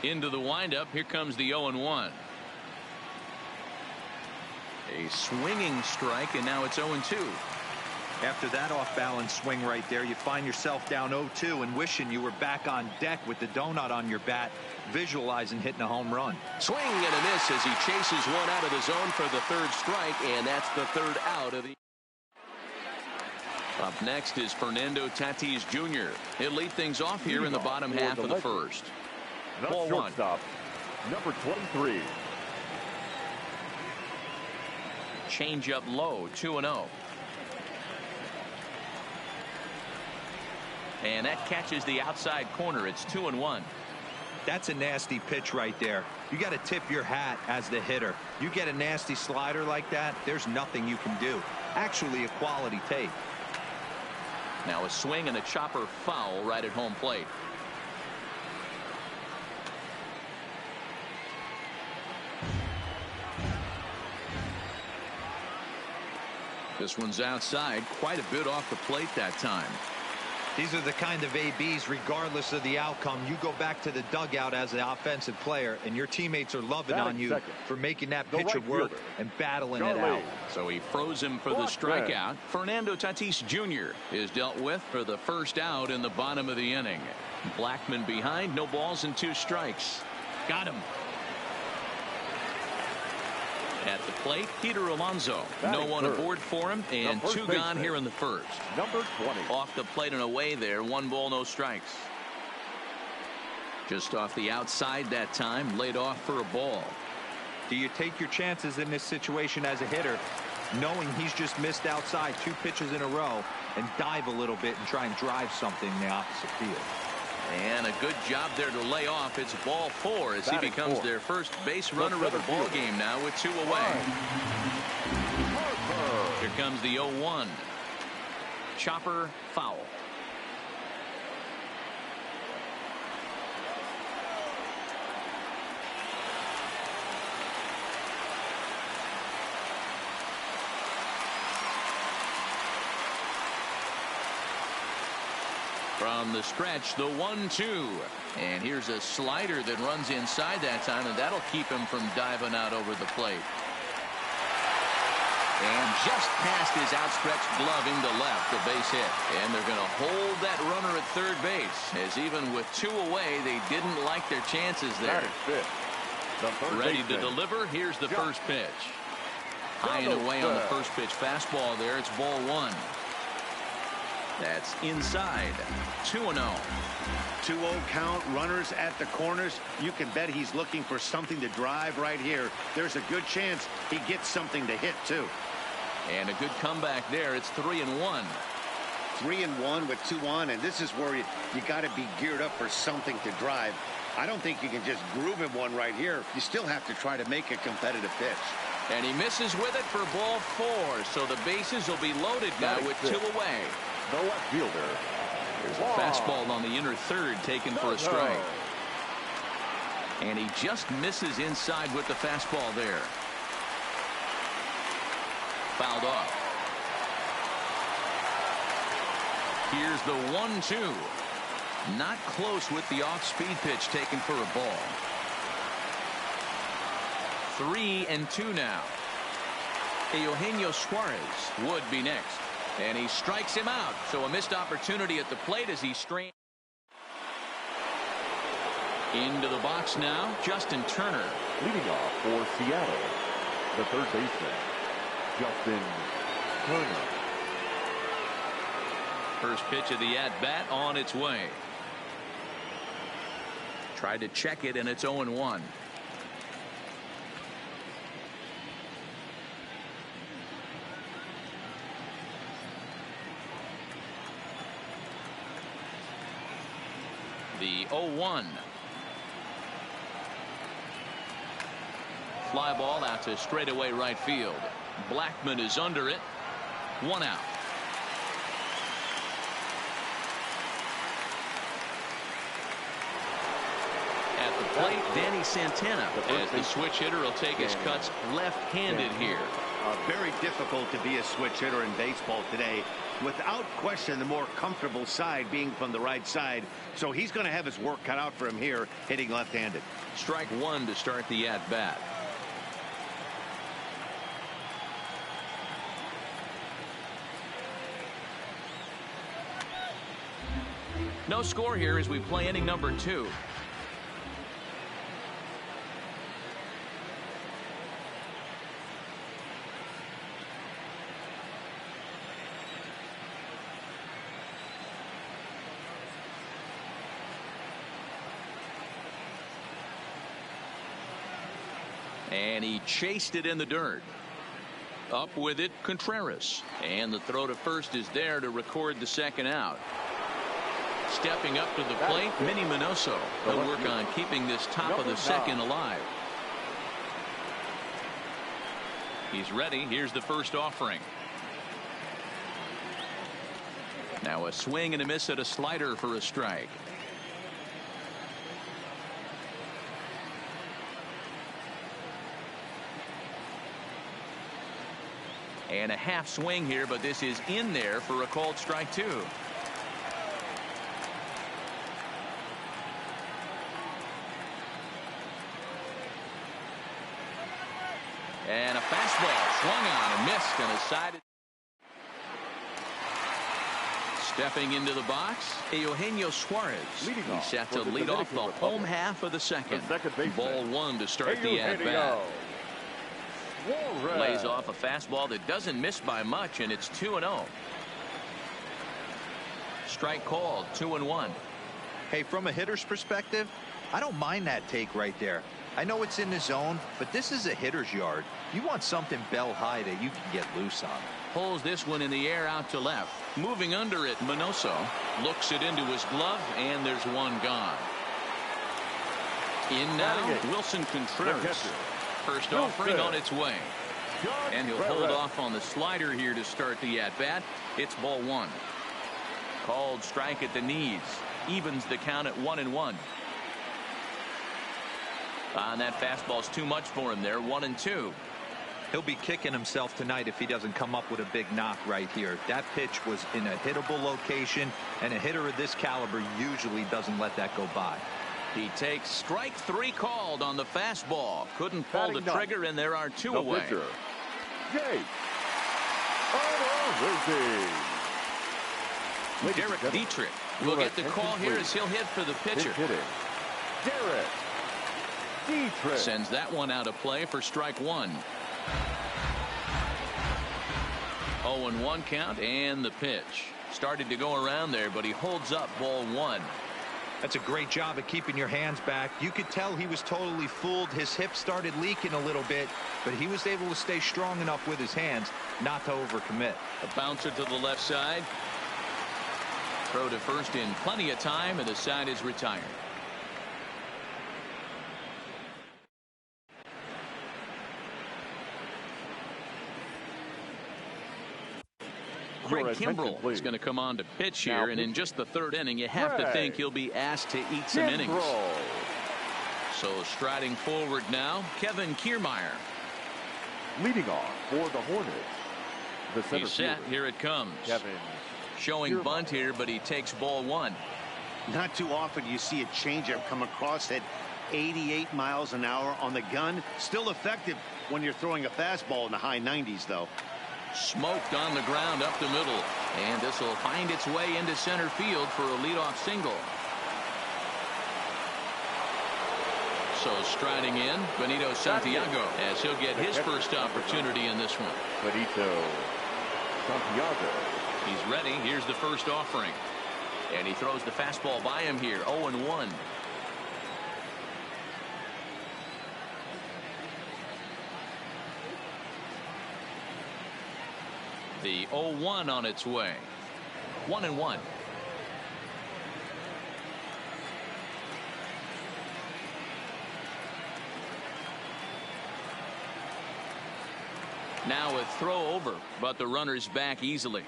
Into the windup. Here comes the 0-1. A swinging strike, and now it's 0-2. After that off-balance swing right there, you find yourself down 0-2 and wishing you were back on deck with the donut on your bat, visualizing hitting a home run. Swing and a miss as he chases one out of the zone for the third strike, and that's the third out of the. Up next is Fernando Tatis Jr. He'll lead things off here in the bottom half of the first. Ball one. Number 23. Change up low, 2-0. And that catches the outside corner. It's 2-1. That's a nasty pitch right there. You got to tip your hat as the hitter. You get a nasty slider like that, there's nothing you can do. Actually, a quality take. Now a swing and a chopper foul right at home plate. This one's outside, quite a bit off the plate that time. These are the kind of ABs, regardless of the outcome, you go back to the dugout as an offensive player, and your teammates are loving on you for making that pitcher work and battling it out. So he froze him for the strikeout. Fernando Tatis Jr. is dealt with for the first out in the bottom of the inning. Blackman behind, no balls and 2 strikes. Got him. At the plate, Peter Alonso. No one aboard for him, and 2 gone here in the first. Number 20. Off the plate and away there, 1 ball, no strikes. Just off the outside that time, laid off for a ball. Do you take your chances in this situation as a hitter, knowing he's just missed outside 2 pitches in a row, and dive a little bit and try and drive something in the opposite field? And a good job there to lay off. It's ball 4 as he becomes their first base runner of the ball game now with 2 away. Here comes the 0-1. Chopper foul. From the stretch, the 1-2. And here's a slider that runs inside that time, and that'll keep him from diving out over the plate. And just past his outstretched glove into left, the base hit. And they're going to hold that runner at third base, as even with 2 away, they didn't like their chances there. Ready to deliver. Here's the first pitch. High and away on the first pitch fastball there. It's ball 1. That's inside. 2-0. 2-0 count, runners at the corners. You can bet he's looking for something to drive right here. There's a good chance he gets something to hit too. And a good comeback there. It's 3-1. 3-1 with 2 on, and this is where you got to be geared up for something to drive. I don't think you can just groove him one right here. You still have to try to make a competitive pitch. And he misses with it for ball 4. So the bases will be loaded now with 2 away. No left fielder. There's a fastball on the inner third taken for a strike. And he just misses inside with the fastball there. Fouled off. Here's the 1-2. Not close with the off-speed pitch taken for a ball. 3-2 now. Eugenio Suarez would be next. And he strikes him out. So a missed opportunity at the plate as he strains. Into the box now, Justin Turner. Leading off for Seattle, the third baseman, Justin Turner. First pitch of the at-bat on its way. Tried to check it, and it's 0-1. The 0-1. Fly ball out to straightaway right field. Blackman is under it. 1 out. At the plate, Danny Santana, as the switch hitter will take his cuts left-handed here. Very difficult to be a switch hitter in baseball today. without question the more comfortable side being from the right side. So he's going to have his work cut out for him here, hitting left-handed. Strike one to start the at-bat. No score here as we play inning number 2. And he chased it in the dirt. Up with it, Contreras. And the throw to first is there to record the second out. Stepping up to the plate, Minnie Minoso. He'll work on keeping this top of the second alive. He's ready. Here's the first offering. Now a swing and a miss at a slider for a strike. And a half swing here, but this is in there for a called strike 2. And a fastball swung on and missed and a side. Stepping into the box, Eugenio Suarez. He's set to lead off the home half of the second. Ball one to start the at-bat. Lays off a fastball that doesn't miss by much, and it's 2-0. Strike called, 2-1. Hey, from a hitter's perspective, I don't mind that take right there. I know it's in the zone, but this is a hitter's yard. You want something bell high that you can get loose on. Pulls this one in the air out to left. Moving under it, Minoso looks it into his glove, and there's one gone. In now, Wilson Contreras. First offering on its way. And he'll hold off on the slider here to start the at-bat. It's ball one. Called strike at the knees. Evens the count at 1-1. And that fastball's too much for him there. 1-2. He'll be kicking himself tonight if he doesn't come up with a big knock right here. That pitch was in a hittable location, and a hitter of this caliber usually doesn't let that go by. He takes strike 3 called on the fastball. Couldn't pull the trigger, and there are 2 away. Derek Dietrich will get the call here as he'll hit for the pitcher. Derek Dietrich sends that one out of play for strike 1. 0-1 count, and the pitch. Started to go around there, but he holds up ball 1. That's a great job of keeping your hands back. You could tell he was totally fooled. His hip started leaking a little bit, but he was able to stay strong enough with his hands not to overcommit. A bouncer to the left side. Throw to first in plenty of time, and the side is retired. Craig Kimbrell is going to come on to pitch here, and in just the 3rd inning, you have to think he'll be asked to eat some innings. So striding forward now, Kevin Kiermaier. Leading off for the Hornets. The center He's set. fielder. Here it comes. Kevin showing Kiermaier. bunt here, but he takes ball 1. Not too often you see a changeup come across at 88 miles an hour on the gun. Still effective when you're throwing a fastball in the high 90s, though. Smoked on the ground up the middle, and this will find its way into center field for a leadoff single. So striding in, Benito Santiago, as he'll get his first opportunity in this one. Benito Santiago. He's ready. Here's the first offering, and he throws the fastball by him here. 0-1. The 0-1 on its way. 1-1. Now a throw over, but the runner's back easily.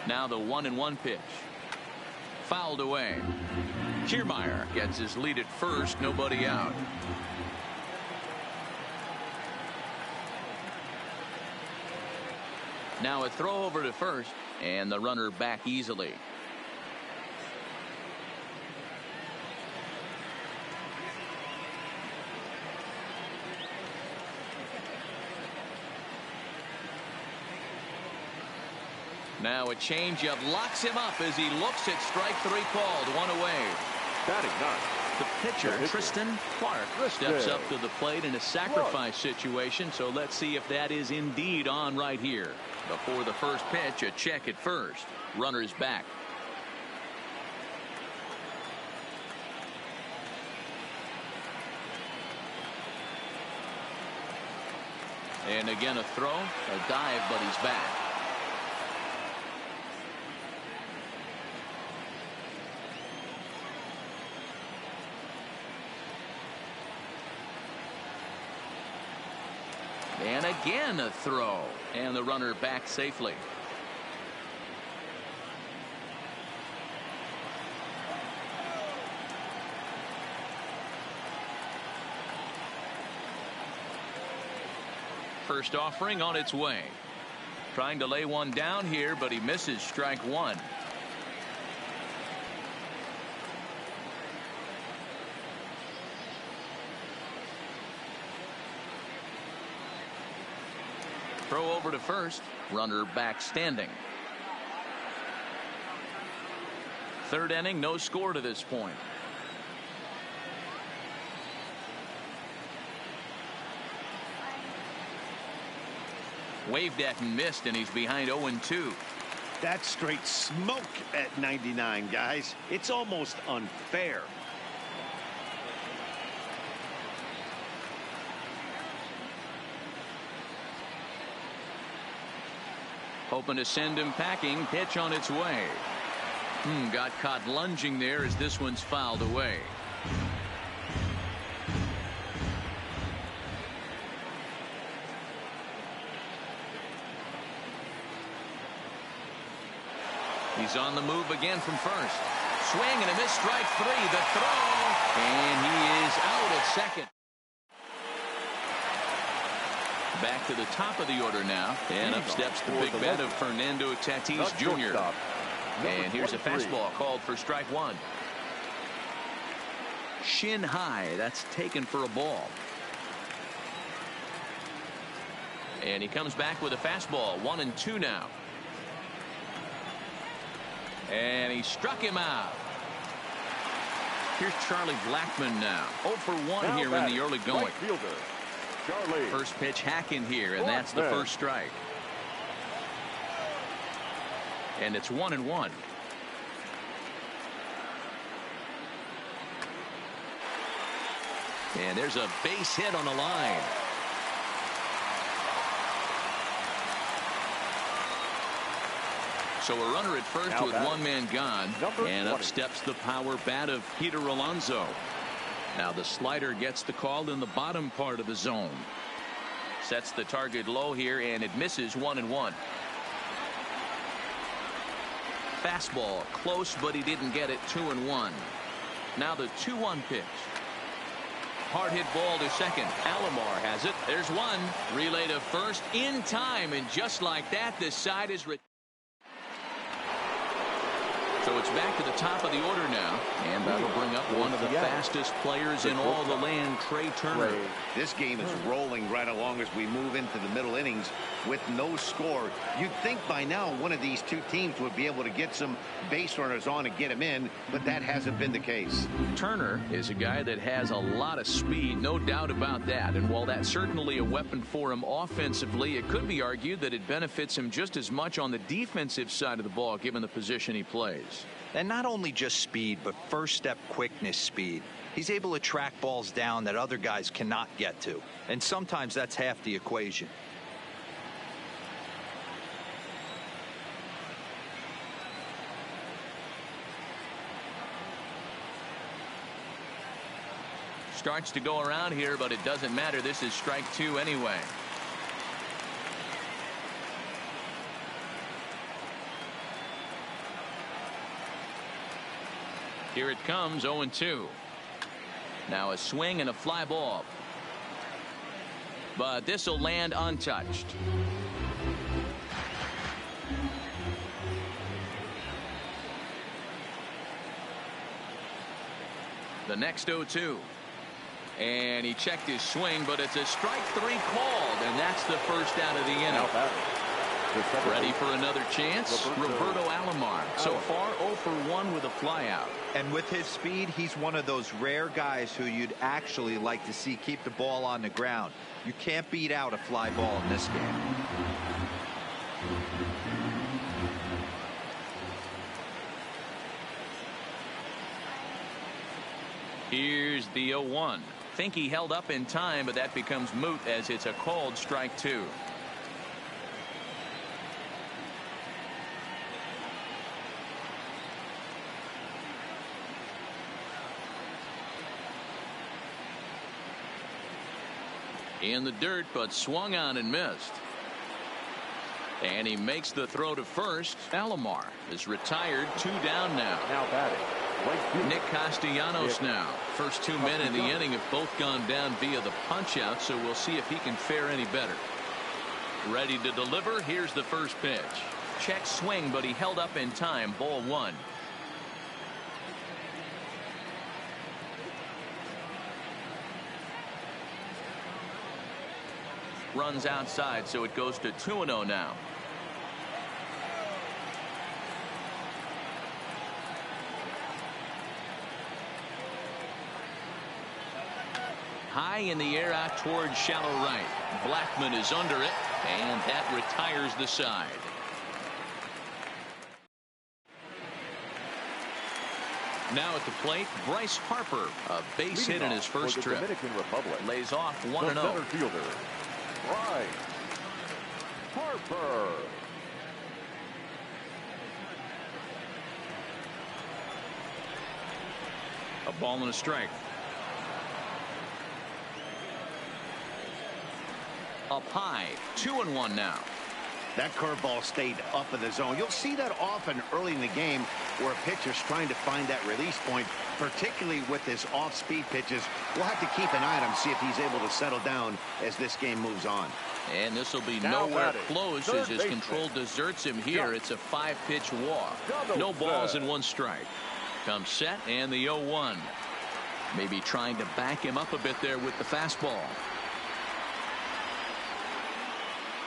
Now the 1-1 pitch. Fouled away. Kiermaier gets his lead at first, nobody out. Now a throw over to first, and the runner back easily. Now a changeup locks him up as he looks at strike three called. One away. Batting ninth, the pitcher, Tristan Clark, steps up to the plate in a sacrifice situation. So let's see if that is indeed on right here. Before the first pitch, a check at first. Runner's back. And again a throw, a dive, but he's back. And again a throw, and the runner back safely. First offering on its way. Trying to lay one down here, but he misses strike one. Throw over to first. Runner back standing. Third inning, no score to this point. Waved at and missed, and he's behind 0-2. That's straight smoke at 99, guys. It's almost unfair. Hoping to send him packing. Pitch on its way. Got caught lunging there as this one's fouled away. He's on the move again from first. Swing and a miss, strike three. The throw, and he is out at second. Back to the top of the order now, and up steps the big bat of Fernando Tatis Jr. And here's a fastball called for strike one. Shin high, that's taken for a ball. And he comes back with a fastball. 1-2 now. And he struck him out. Here's Charlie Blackmon now. 0 for 1 here in the early going. Right fielder, Charlie. First pitch hacking here, and that's the first strike. And it's 1-1. And there's a base hit on the line. So a runner at first now with one man gone. And up steps the power bat of Peter Alonso. Now the slider gets the call in the bottom part of the zone. Sets the target low here, and it misses. 1-1. Fastball close, but he didn't get it. 2-1. Now the 2-1 pitch. Hard hit ball to second. Alomar has it. There's one. Relay to first in time, and just like that, this side is so it's back to the top of the order now, and that'll bring up one of the fastest players in all the land, Trey Turner. This game is rolling right along as we move into the middle innings with no score. You'd think by now one of these two teams would be able to get some base runners on and get him in, but that hasn't been the case. Turner is a guy that has a lot of speed, no doubt about that. And while that's certainly a weapon for him offensively, it could be argued that it benefits him just as much on the defensive side of the ball, given the position he plays. And not only just speed, but first step quickness speed. He's able to track balls down that other guys cannot get to. And sometimes that's half the equation. Starts to go around here, but it doesn't matter. This is strike two anyway. Here it comes, 0-2. Now a swing and a fly ball. But this will land untouched. The next 0-2. And he checked his swing, but it's a strike 3 called, and that's the first out of the inning. Ready for another chance? Roberto Alomar. So far 0 for 1 with a flyout. And with his speed, he's one of those rare guys who you'd actually like to see keep the ball on the ground. You can't beat out a fly ball in this game. Here's the 0-1. Think he held up in time, but that becomes moot as it's a called strike 2. In the dirt, but swung on and missed. And he makes the throw to first. Alomar is retired. 2 down now. Now batting. Nick Castellanos now. First 2 men in the inning have both gone down via the punch out, so we'll see if he can fare any better. Ready to deliver. Here's the first pitch. Check swing, but he held up in time. Ball 1. Runs outside, so it goes to 2-0 now. High in the air out towards shallow right. Blackman is under it, and that retires the side. Now at the plate, Bryce Harper, a base hit in his first trip. Dominican Republic. Lays off 1-0. Center fielder, Bryce Harper. A ball and a strike. Up high, 2-1 now. That curveball stayed up in the zone. You'll see that often early in the game where a pitcher's trying to find that release point, particularly with his off-speed pitches. We'll have to keep an eye on him, see if he's able to settle down as this game moves on. And this will be nowhere close as his control deserts him here. It's a 5-pitch walk. No balls and 1 strike. Comes set and the 0-1. Maybe trying to back him up a bit there with the fastball.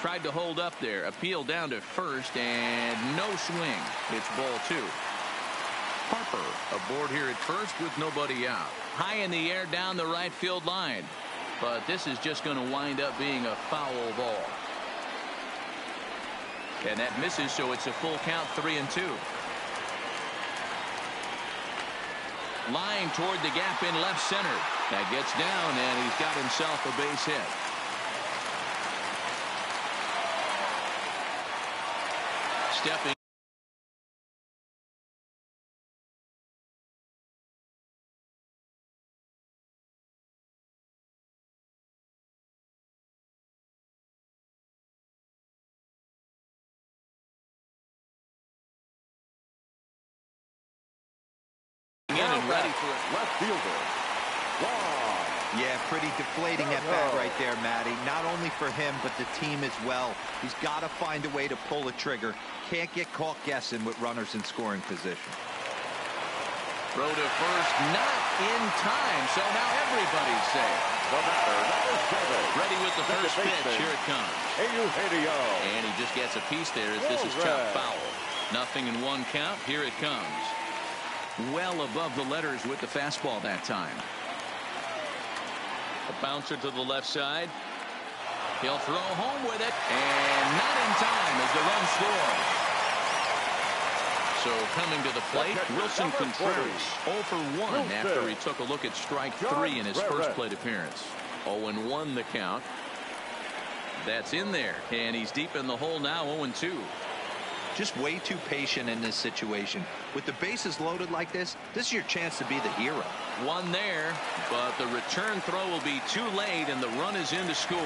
Tried to hold up there. Appeal down to first and no swing. It's ball 2. Harper aboard here at first with nobody out. High in the air down the right field line. But this is just going to wind up being a foul ball. And that misses, so it's a full count, 3-2. Line toward the gap in left center. That gets down, and he's got himself a base hit. Stepping. In and ready for it. Left fielder. Yeah, pretty deflating at bat right there, Matty. Not only for him, but the team as well. He's got to find a way to pull a trigger. Can't get caught guessing with runners in scoring position. Throw to first, not in time, so now everybody's safe. Ready with the first pitch. Here it comes. And he just gets a piece there as this is chopped foul. Nothing in 1 count. Here it comes. Well above the letters with the fastball that time. A bouncer to the left side. He'll throw home with it, and not in time as the run scores. So coming to the plate, Wilson Contreras 0 for 1 after he took a look at strike 3 in his first plate appearance. 0-1 the count. That's in there, and he's deep in the hole now, 0-2. Just way too patient in this situation. With the bases loaded like this is your chance to be the hero. One there, but the return throw will be too late, and the run is in to score.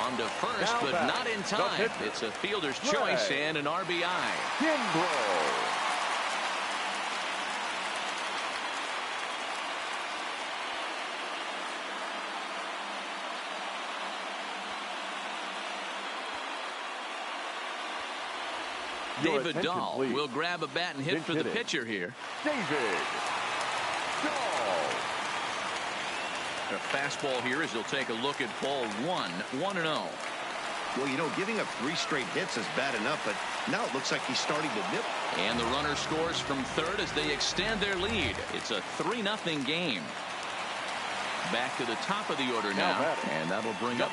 On to first, but not in time. It's a fielder's choice and an RBI. David Dahl will grab a bat and hit for the pitcher here. David Dahl. A fastball here as he'll take a look at ball 1-0. Well, you know, giving up 3 straight hits is bad enough, but now it looks like he's starting to nip. And the runner scores from third as they extend their lead. It's a 3-0 game. Back to the top of the order now, and that'll bring up